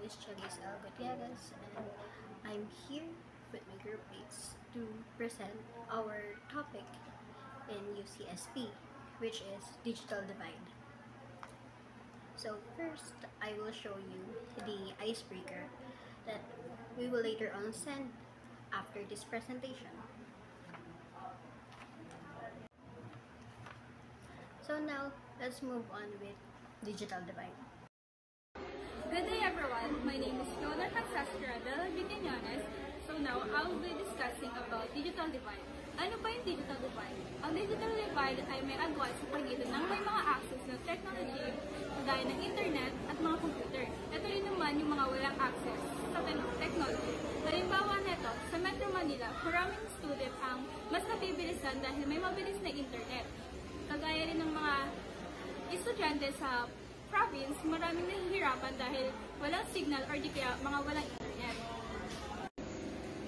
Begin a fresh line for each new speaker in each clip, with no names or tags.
is Chelis L. Gutierrez, and I'm here with my group mates to present our topic in UCSP, which is Digital Divide. So first, I will show you the icebreaker that we will later on send after this presentation. So now, let's move on with Digital Divide.
Good day everyone, my name is Fiona Cansastra Dela Villañones. So now, I'll be discussing about Digital Divide. Ano ba yung Digital Divide? Ang Digital Divide ay may agwat sa pagitan ng may mga access na technology gaya ng internet at mga computer. Ito rin naman yung mga walang access sa technology. Halimbawa nito, sa Metro Manila, maraming student ang mas nabibilisan dahil may mabilis na internet. Kagaya rin ng mga estudyante sa province, maraming nahihirapan dahil walang signal or di kaya mga walang internet.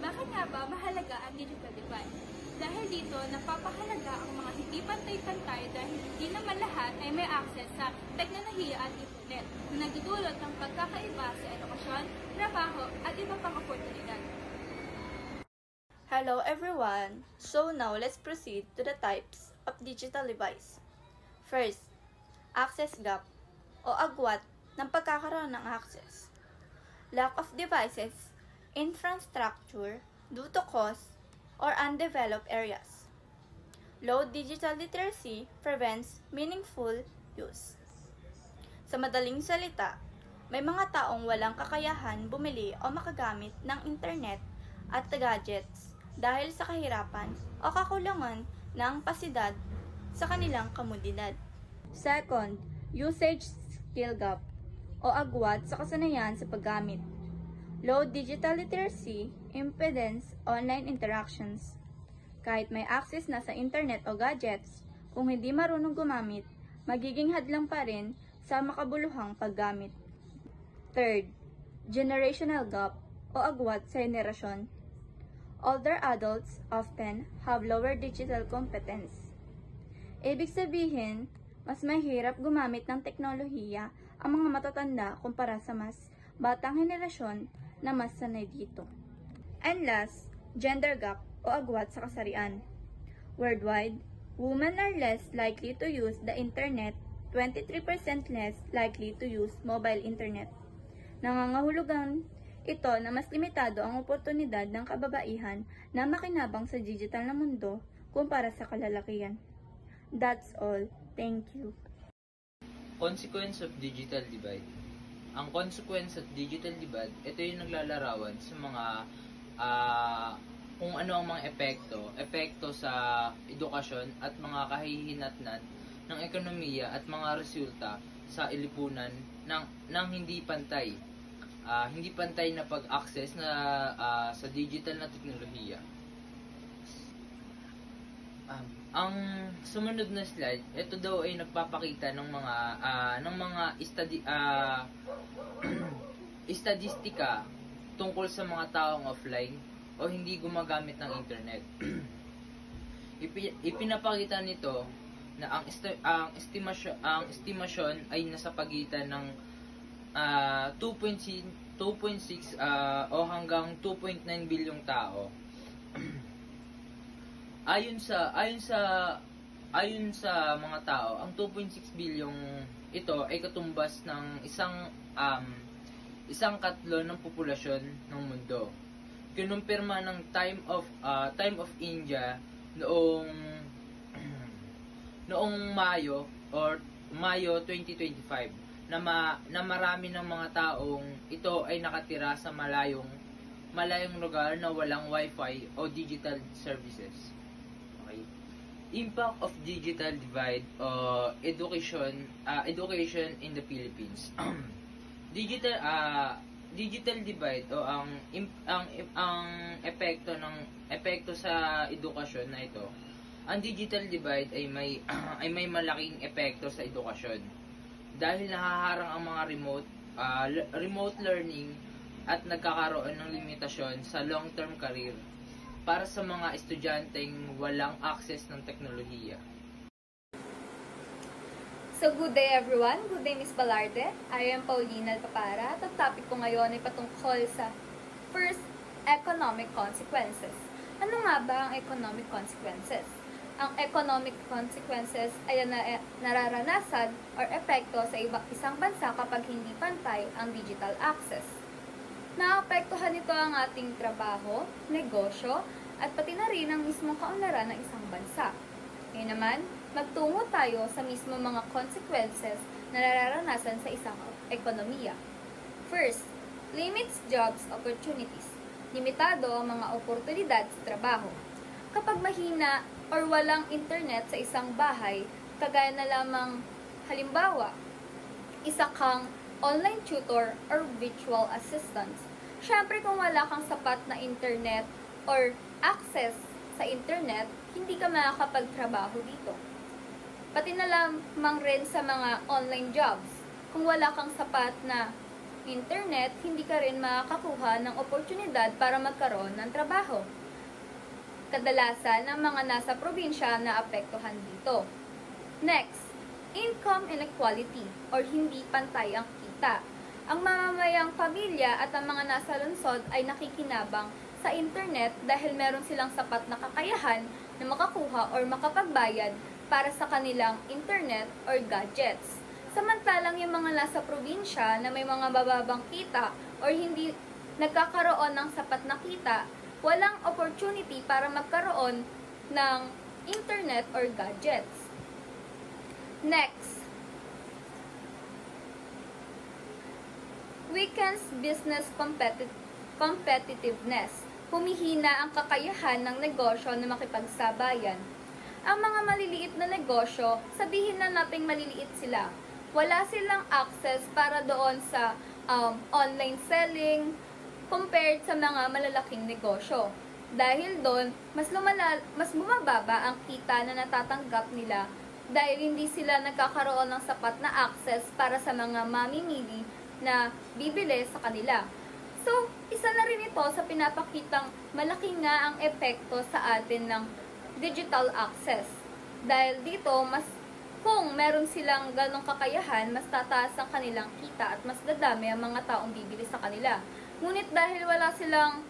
Bakit nga ba mahalaga ang digital divide? Dahil dito, napapahalaga ang mga hindi pantay-pantay dahil hindi naman lahat ay may access sa teknolohiya at internet na nagdudulot ng pagkakaiba sa edukasyon, trabaho at iba pang oportunidad.
Hello everyone! So now let's proceed to the types of digital device. First, access gap o agwat ng pagkakaroon ng access. Lack of devices, infrastructure due to cost or undeveloped areas. Low digital literacy prevents meaningful use. Sa madaling salita, may mga taong walang kakayahan bumili o makagamit ng internet at gadgets dahil sa kahirapan o kakulangan ng pasidad sa kanilang komodidad. Second, usage skill gap o agwat sa kasanayan sa paggamit. Low digital literacy impedance online interactions. Kahit may access na sa internet o gadgets, kung hindi marunong gumamit, magiging hadlang pa rin sa makabuluhang paggamit. Third, generational gap o agwat sa henerasyon. Older adults often have lower digital competence. Ibig sabihin, mas mahirap gumamit ng teknolohiya ang mga matatanda kumpara sa mas batang henerasyon na mas sanay dito. And last, gender gap o agwat sa kasarian. Worldwide, women are less likely to use the internet, 23% less likely to use mobile internet. Nangangahulugan ito na mas limitado ang oportunidad ng kababaihan na makinabang sa digital na mundo kumpara sa kalalakihan. That's all. Thank you.
Consequence of digital divide. Ang consequence of digital divide, ito yung naglalarawan sa mga kung ano ang mga epekto sa edukasyon at mga kahihinatnan ng ekonomiya at mga resulta sa lipunan ng hindi pantay na pag-access na sa digital na teknolohiya. Ang sumunod na slide, ito daw ay nagpapakita ng mga statistika tungkol sa mga taong offline o hindi gumagamit ng internet. Ipinapakita nito na ang estimasyon ay nasa pagitan ng 2.6 o hanggang 2.9 bilyong tao. Ayon sa mga tao, ang 2.6 bilyong ito ay katumbas ng isang katlo ng populasyon ng mundo. Kinumpirma ng Time of India noong Mayo 2025 na marami ng mga taong ito ay nakatira sa malayong lugar na walang wifi o digital services. Okay. Impact of digital divide education in the Philippines. Digital divide o ang epekto sa edukasyon na ito. Ang digital divide ay may malaking epekto sa edukasyon dahil nahaharang ang mga remote learning at nagkakaroon ng limitasyon sa long-term career para sa mga estudyanteng walang access ng teknolohiya.
So good day everyone, good day Miss Balarde. I am Paulina Alpapara at ang topic ko ngayon ay patungkol sa first, economic consequences. Ano nga ba ang economic consequences? Ang economic consequences ay nararanasan or epekto sa isang bansa kapag hindi pantay ang digital access. Naapektuhan nito ang ating trabaho, negosyo, at pati na rin ang mismong kaunlaran ng isang bansa. Ngayon naman, magtungo tayo sa mismo mga consequences na nararanasan sa isang ekonomiya. First, limits jobs opportunities. Limitado ang mga oportunidad sa trabaho. Kapag mahina or walang internet sa isang bahay, kagaya na lamang halimbawa, isa kang online tutor or virtual assistant. Syempre kung wala kang sapat na internet or access sa internet, hindi ka makakapagtrabaho dito. Pati na lamang rin sa mga online jobs. Kung wala kang sapat na internet, hindi ka rin makakakuha ng oportunidad para magkaroon ng trabaho. Kadalasan ang mga nasa probinsya na apektuhan dito. Next, income inequality or hindi pantay ang kita. Ang mamamayang pamilya at ang mga nasa lungsod ay nakikinabang sa internet dahil meron silang sapat na kakayahan na makakuha or makapagbayad para sa kanilang internet or gadgets. Samantalang yung mga nasa probinsya na may mga bababang kita or hindi nagkakaroon ng sapat na kita, walang opportunity para magkaroon ng internet or gadgets. Next, weakens business competitiveness. Humihina ang kakayahan ng negosyo na makipagsabayan. Ang mga maliliit na negosyo, sabihin na nating maliliit sila, wala silang access para doon sa online selling compared sa mga malalaking negosyo. Dahil doon, mas bumababa ang kita na natatanggap nila dahil hindi sila nagkakaroon ng sapat na access para sa mga mamimili na bibili sa kanila. So, isa na rin ito sa pinapakitang malaki nga ang epekto sa atin ng digital access. Dahil dito, kung meron silang ganong kakayahan, mas tataas ang kanilang kita at mas dadami ang mga taong bibili sa kanila. Ngunit dahil wala silang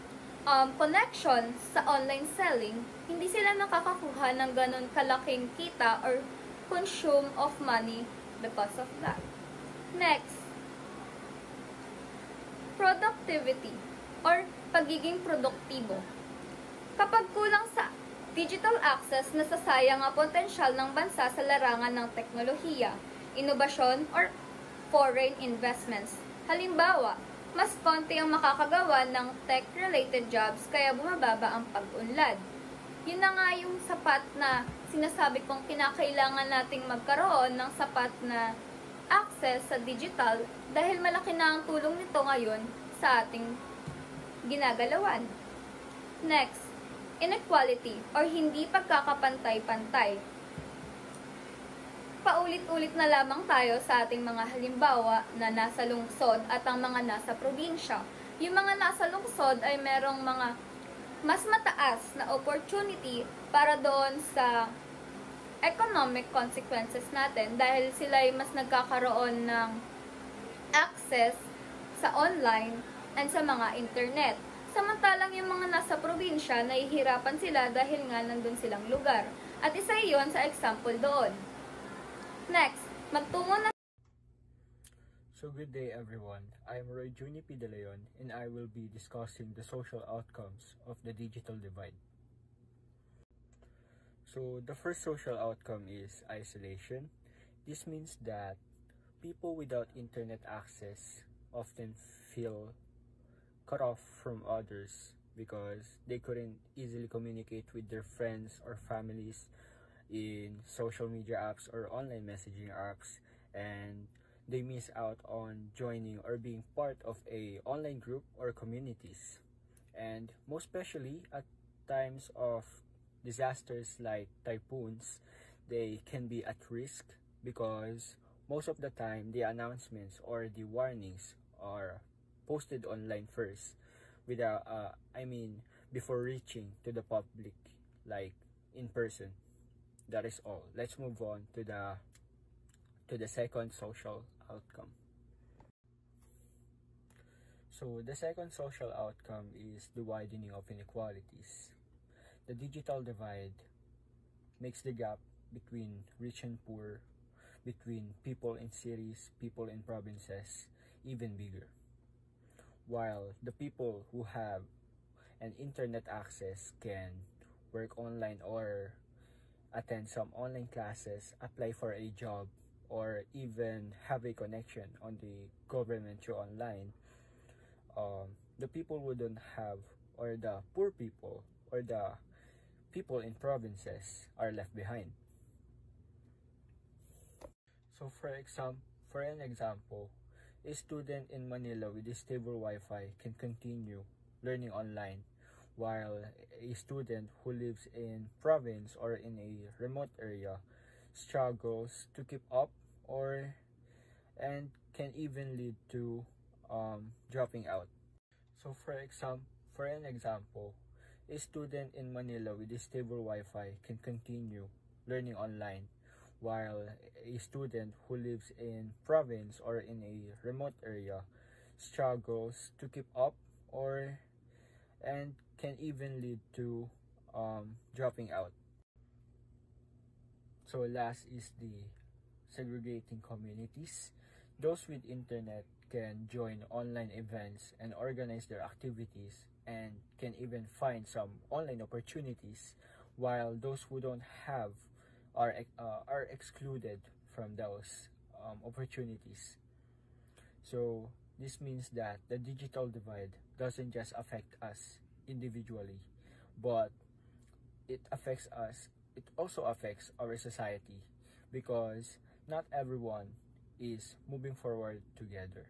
connection sa online selling, hindi sila nakakakuha ng ganon kalaking kita or consume of money because of that. Next, productivity or pagiging produktibo. Kapag kulang sa digital access, nasasayang ang potensyal ng bansa sa larangan ng teknolohiya, inobasyon, or foreign investments. Halimbawa, mas konti ang makakagawa ng tech-related jobs kaya bumababa ang pag-unlad. Yun na nga yung sapat na sinasabi kong kinakailangan nating magkaroon ng sapat na access sa digital dahil malaki na ang tulong nito ngayon sa ating ginagalawan. Next, inequality or hindi pagkakapantay-pantay. Paulit-ulit na lamang tayo sa ating mga halimbawa na nasa lungsod at ang mga nasa probinsya. Yung mga nasa lungsod ay merong mga mas mataas na opportunity para doon sa economic consequences natin dahil sila ay mas nagkakaroon ng access sa online and sa mga internet. Samantalang yung mga nasa probinsya, nahihirapan sila dahil nga nandun silang lugar. At isa iyon sa example doon. Next, magtungo na.
So good day everyone, I'm Roy Juni P. De Leon and I will be discussing the social outcomes of the digital divide. So the first social outcome is isolation. This means that people without internet access often feel cut off from others because they couldn't easily communicate with their friends or families in social media apps or online messaging apps, and they miss out on joining or being part of a online group or communities. And most especially at times of disasters like typhoons, they can be at risk because most of the time the announcements or the warnings are posted online first without before reaching to the public, like in person. That is all. Let's move on to the to the second social outcome. So the second social outcome is the widening of inequalities. The digital divide makes the gap between rich and poor, between people in cities, people in provinces, even bigger. While the people who have an internet access can work online or attend some online classes, apply for a job, or even have a connection on the government through online, the people who don't have, or the poor people, or the people in provinces are left behind. So for an example, a student in Manila with a stable Wi-Fi can continue learning online, while a student who lives in province or in a remote area struggles to keep up, or and can even lead to dropping out. So for an example, a student in Manila with a stable Wi-Fi can continue learning online, while a student who lives in province or in a remote area struggles to keep up, or and can even lead to dropping out. So last is the segregating communities. Those with internet can join online events and organize their activities, and can even find some online opportunities, while those who don't have are excluded from those opportunities. So this means that the digital divide doesn't just affect us individually, but it also affects our society, because not everyone is moving forward together.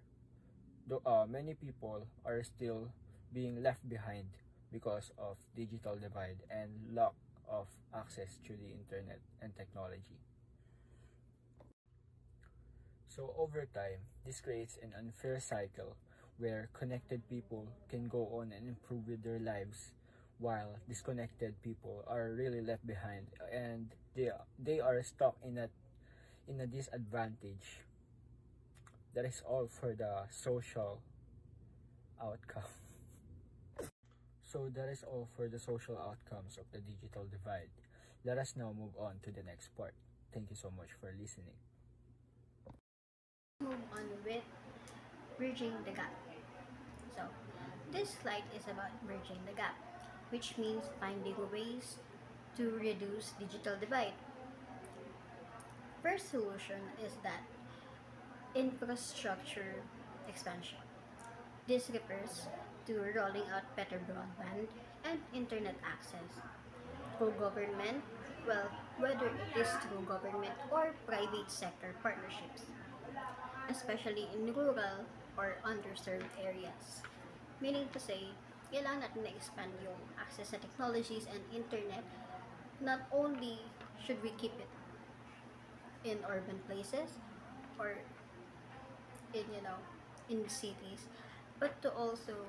Many people are still being left behind because of digital divide and lack of access to the internet and technology. So over time, this creates an unfair cycle where connected people can go on and improve with their lives, while disconnected people are really left behind, and they are stuck in a disadvantage. That is all for the social outcome. So that is all for the social outcomes of the digital divide. Let us now move on to the next part. Thank you so much for listening.
Move on with bridging the gap. So, this slide is about bridging the gap, which means finding ways to reduce digital divide. First solution is that infrastructure expansion. This refers to rolling out better broadband and internet access through government, well, whether it is through government or private sector partnerships, especially in rural or underserved areas. Meaning to say, kailangan natin na-expand yung access sa technologies and internet. Not only should we keep it in urban places or in, in cities, but to also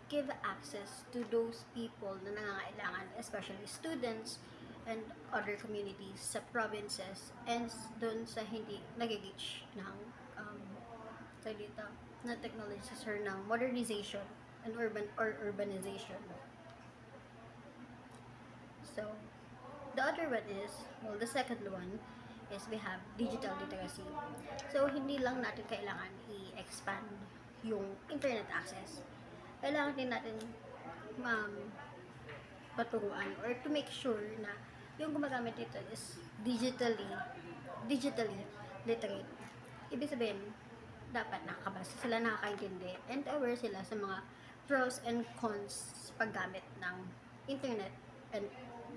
give access to those people na nangangailangan, especially students and other communities sa provinces and doon sa hindi nagigitch ng dito, na technologies or ng modernization and urbanization. So, the other one is, well, the second one is we have digital literacy. So, hindi lang natin kailangan i-expand yung internet access. Kailangan din natin paturuan or to make sure na yung gumagamit nito is digitally literate. Ibig sabihin, dapat nakakabasa sila, nakakaintindi, and aware sila sa mga pros and cons sa paggamit ng internet and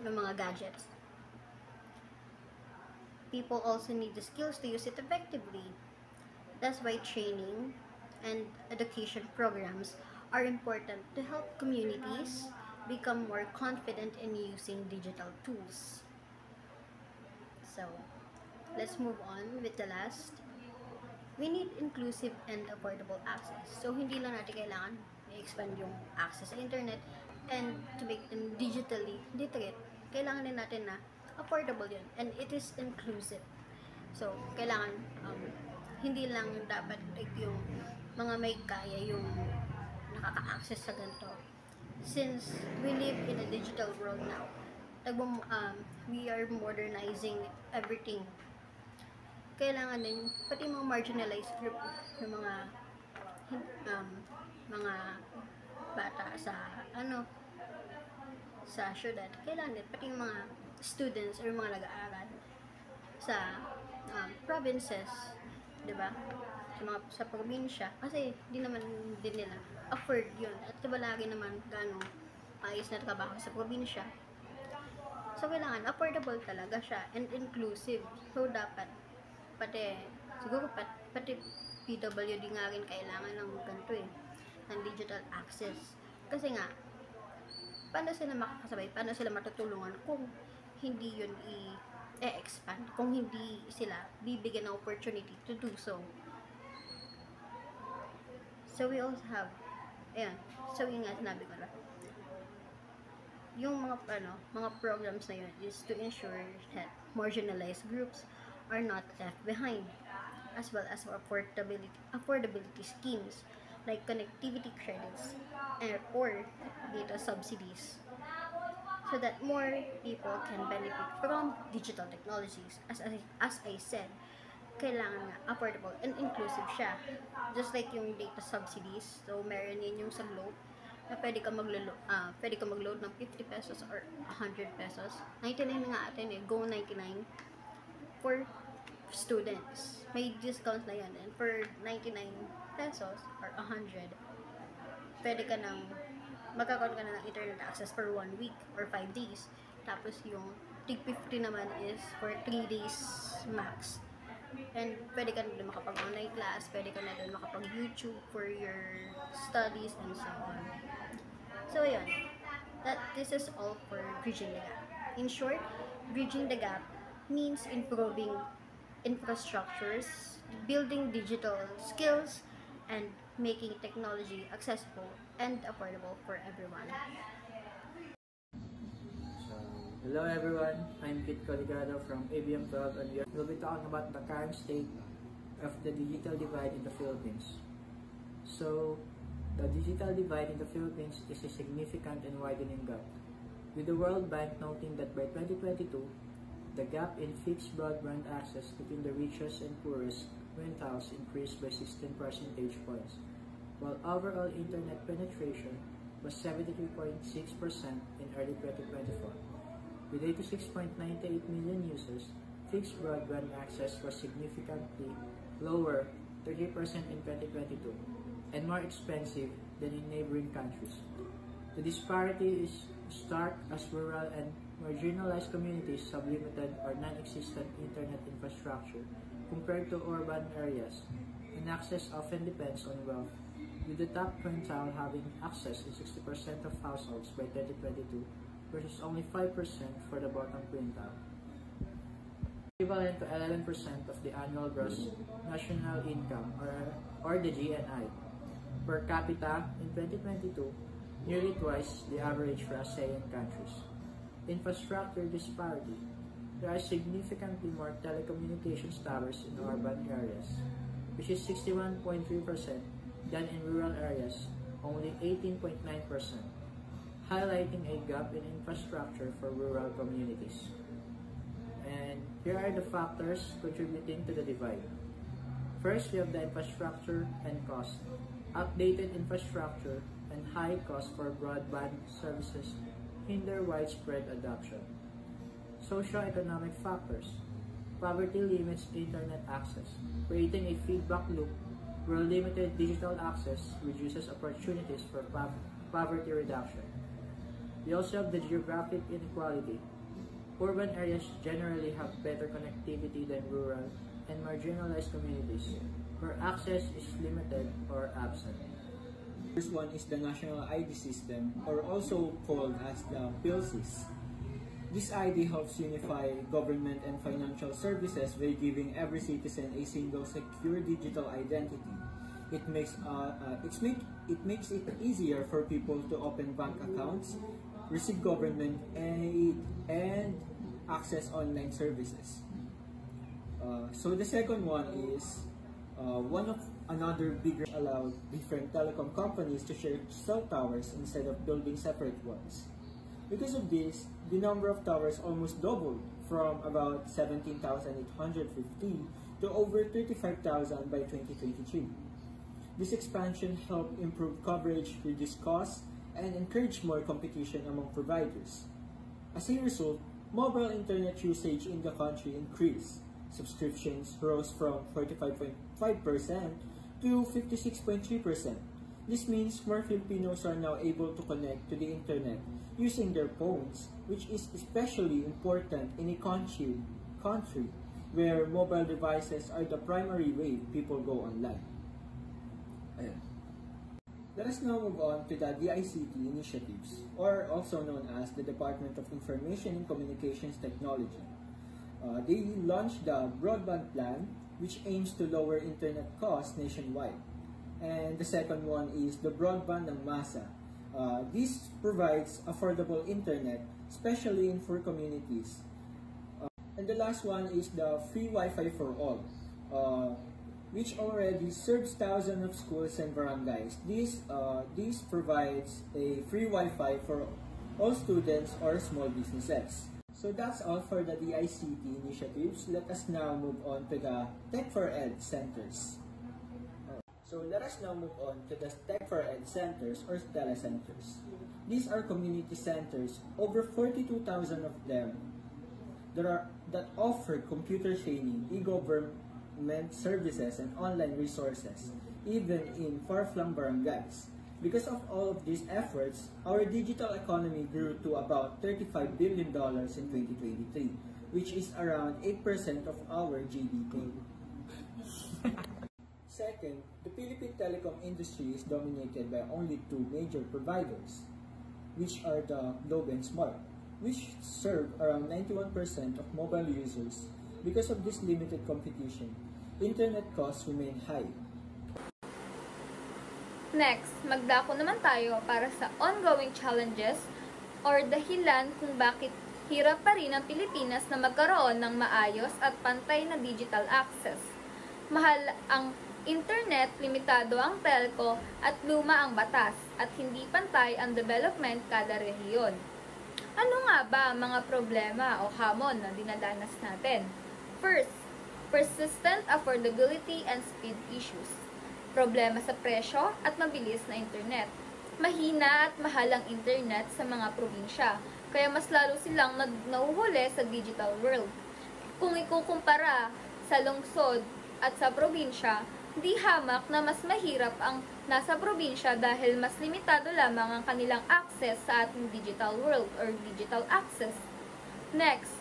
ng mga gadgets. People also need the skills to use it effectively. That's why training and education programs are important to help communities become more confident in using digital tools. So, let's move on with the last. We need inclusive and affordable access. So, hindi lang natin kailangan i-expand yung access sa internet and to make them digitally literate. Kailangan din natin na affordable yun and it is inclusive. So, kailangan, hindi lang dapat like yung mga may kaya yung nakaka-access sa ganito. Since we live in a digital world now, we are modernizing everything. Kailangan din, pati mga marginalized group, yung mga bata sa syudad, kailangan din, pati yung mga students or mga nag-aaral sa provinces, diba? Sa probinsya, kasi di naman din nila afford yun, at diba lagi naman gano'ng maayos na trabaho sa probinsya. So, kailangan affordable talaga siya and inclusive. So, dapat siguro pati PWD nga rin kailangan ng ganito ng digital access. Kasi nga, paano sila makakasabay, paano sila matutulungan kung hindi yun i-expand, kung hindi sila bibigyan ng opportunity to do so. So, we also have, so yun nga, sinabi ko na, yung mga programs na yun is to ensure that marginalized groups are not left behind, as well as affordability schemes like connectivity credits or data subsidies, so that more people can benefit from digital technologies. As I said, kailangan nga affordable and inclusive siya. Just like yung data subsidies, so meron din yung sa Globe na pwede ka mag-load ng 50 pesos or 100 pesos. 99 nga atin Go 99 for students. May discount na yan. And for 99 pesos or 100, pwede ka magkakaroon ka na ng internet access for 1 week or 5 days. Tapos yung tig 50 naman is for 3 days max. And pwede ka na doon makapag-online class, pwede ka na doon makapag-YouTube for your studies and so on. So, yun. This is all for bridging the gap. In short, bridging the gap means improving infrastructures, building digital skills, and making technology accessible and affordable for everyone.
Hello everyone, I'm Kit Coligado from ABM 12 and we'll be talking about the current state of the digital divide in the Philippines. So, the digital divide in the Philippines is a significant and widening gap, with the World Bank noting that by 2022, the gap in fixed broadband access between the richest and poorest quintiles increased by 16 percentage points, while overall internet penetration was 73.6% in early 2024. With 86.98 million users, fixed broadband access was significantly lower, 30% in 2022, and more expensive than in neighboring countries. The disparity is stark as rural and marginalized communities have limited or non-existent internet infrastructure compared to urban areas, and access often depends on wealth, with the top quintile having access in 60% of households by 2022, versus only 5% for the bottom quintile, equivalent to 11% of the annual gross national income, or the GNI. Per capita, in 2022, nearly twice the average for ASEAN countries. Infrastructure disparity. There are significantly more telecommunications towers in urban areas, which is 61.3%, than in rural areas, only 18.9%. Highlighting a gap in infrastructure for rural communities. And here are the factors contributing to the divide. First, we have the infrastructure and cost. Outdated infrastructure and high cost for broadband services hinder widespread adoption. Socioeconomic factors. Poverty limits internet access, creating a feedback loop where limited digital access reduces opportunities for poverty reduction. We also have the geographic inequality. Urban areas generally have better connectivity than rural and marginalized communities, where access is limited or absent.
First one is the National ID System, or also called as the PhilSys. This ID helps unify government and financial services by giving every citizen a single secure digital identity. It makes it easier for people to open bank accounts, receive government aid, and access online services.
So the second one is one of another bigger allowed different telecom companies to share cell towers instead of building separate ones. Because of this, the number of towers almost doubled from about 17,850 to over 35,000 by 2023. This expansion helped improve coverage, reduce costs, and encourage more competition among providers. As a result, mobile internet usage in the country increased. Subscriptions rose from 45.5% to 56.3%. This means more Filipinos are now able to connect to the internet using their phones, which is especially important in a country where mobile devices are the primary way people go online. Ayan. Let us now move on to the DICT initiatives, or also known as the Department of Information and Communications Technology. They launched the Broadband Plan, which aims to lower internet costs nationwide. And the second one is the Broadband ng Masa. This provides affordable internet, especially in poor communities. And the last one is the Free Wi-Fi for All, which already serves thousands of schools and barangays. This provides a free Wi-Fi for all students or small businesses. So that's all for the DICT initiatives. Let us now move on to the Tech for Ed centers. So let us now move on to the Tech for Ed centers or telecenters. These are community centers, over 42,000 of them, that offer computer training, e-government services, and online resources, even in far-flung barangays. Because of all of these efforts, our digital economy grew to about $35 billion in 2023, which is around 8% of our GDP. Second, the Philippine telecom industry is dominated by only two major providers, which are the Globe and Smart, which serve around 91% of mobile users. Because of this limited competition, internet costs remain high.
Next, magdako naman tayo para sa ongoing challenges or dahilan kung bakit hirap pa rin ang Pilipinas na magkaroon ng maayos at pantay na digital access. Mahal ang internet, limitado ang telco at luma ang batas at hindi pantay ang development kada rehiyon. Ano nga ba ang mga problema o hamon na dinadanas natin? First, persistent affordability and speed issues. Problema sa presyo at mabilis na internet. Mahina at mahal ang internet sa mga probinsya, kaya mas lalo silang nahuhuli sa digital world. Kung ikukumpara sa lungsod at sa probinsya, di hamak na mas mahirap ang nasa probinsya dahil mas limitado lamang ang kanilang access sa ating digital world or digital access. Next,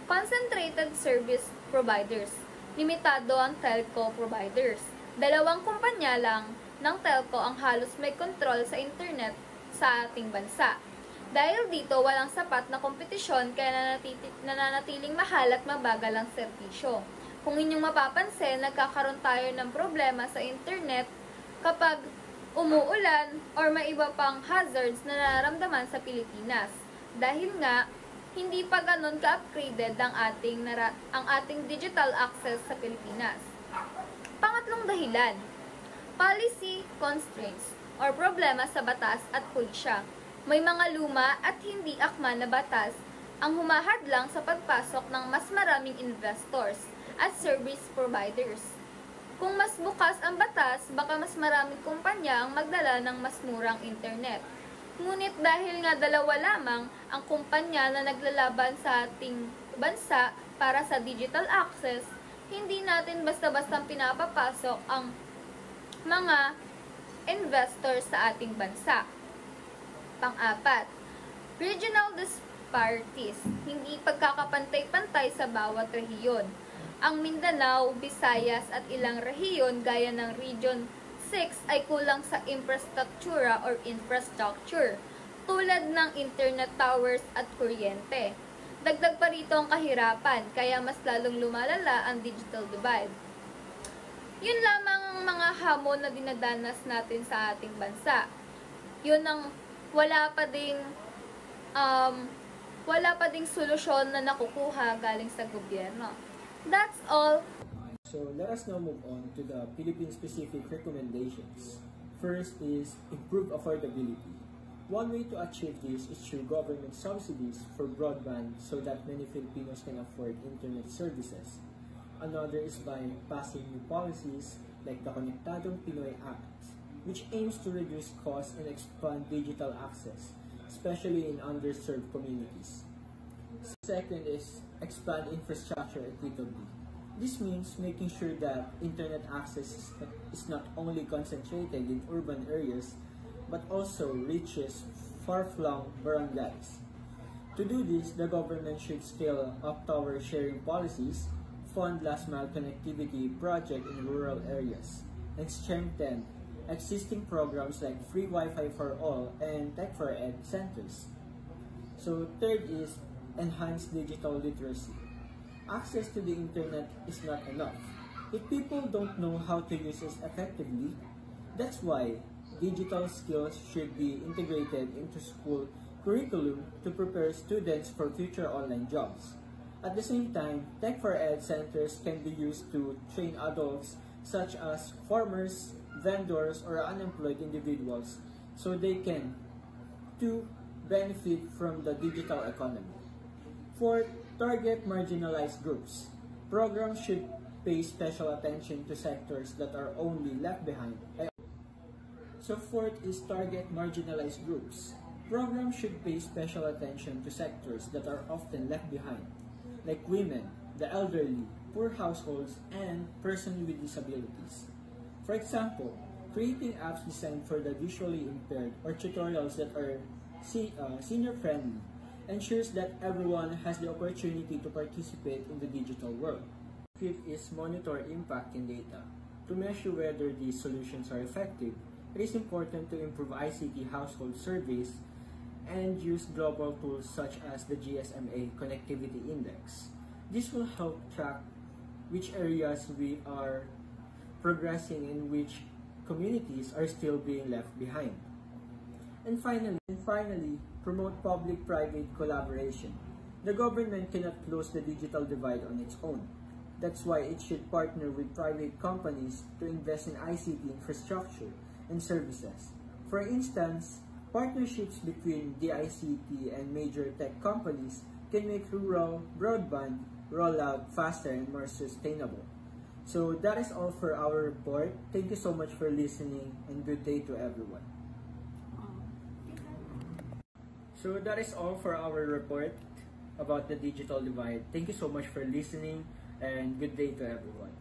concentrated service providers. Limitado ang telco providers. Dalawang kumpanya lang ng telco ang halos may kontrol sa internet sa ating bansa. Dahil dito, walang sapat na kompetisyon kaya nananatiling mahal at mabagal ang serbisyo. Kung inyong mapapansin, nagkakaroon tayo ng problema sa internet kapag umuulan or may iba pang hazards na nararamdaman sa Pilipinas. Dahil nga, hindi pa ganun ka-upgraded ang ating digital access sa Pilipinas. Pangatlong dahilan, policy constraints or problema sa batas at pulisya. May mga luma at hindi akma na batas ang humahadlang sa pagpasok ng mas maraming investors at service providers. Kung mas bukas ang batas, baka mas maraming kumpanya ang magdala ng mas murang internet. Ngunit dahil nga dalawa lamang ang kumpanya na naglalaban sa ating bansa para sa digital access, hindi natin basta-bastang pinapapasok ang mga investors sa ating bansa. Pang-apat, regional disparities, hindi pagkakapantay-pantay sa bawat rehiyon. Ang Mindanao, Visayas at ilang rehiyon gaya ng Region 6 ay kulang sa infrastruktura tulad ng internet towers at kuryente. Dagdag pa rito ang kahirapan, kaya mas lalong lumalala ang digital divide. Yun lamang ang mga hamon na dinadanas natin sa ating bansa. Yun ang wala pa ding solusyon na nakukuha galing sa gobyerno.
That's all.
So let us now move on to the Philippine-specific recommendations. First is improve affordability. One way to achieve this is through government subsidies for broadband so that many Filipinos can afford internet services. Another is by passing new policies like the Konektadong Pinoy Act, which aims to reduce costs and expand digital access, especially in underserved communities. Second is expand infrastructure equitably. This means making sure that internet access is not only concentrated in urban areas, but also reaches far-flung barangays. To do this, the government should scale up tower sharing policies, fund last-mile connectivity projects in rural areas, and strengthen existing programs like free Wi-Fi for all and Tech for Ed centers. So third is enhance digital literacy. Access to the internet is not enough. If people don't know how to use it effectively, that's why digital skills should be integrated into school curriculum to prepare students for future online jobs. At the same time, Tech for Ed centers can be used to train adults such as farmers, vendors, or unemployed individuals so they can to benefit from the digital economy. Fourth, target marginalized groups. Programs should pay special attention to sectors that are only left behind. So fourth is target marginalized groups. Programs should pay special attention to sectors that are often left behind, like women, the elderly, poor households, and persons with disabilities. For example, creating apps designed for the visually impaired or tutorials that are senior-friendly ensures that everyone has the opportunity to participate in the digital world. Fifth is monitor impact in data. To measure whether these solutions are effective, it is important to improve ICT household surveys and use global tools such as the GSMA Connectivity Index. This will help track which areas we are progressing and which communities are still being left behind. And finally, promote public-private collaboration. The government cannot close the digital divide on its own. That's why it should partner with private companies to invest in ICT infrastructure and services. For instance, partnerships between DICT and major tech companies can make rural broadband rollout faster and more sustainable. So that is all for our report. Thank you so much for listening and good day to everyone. So that is all for our report about the digital divide. Thank you so much for listening and good day to everyone.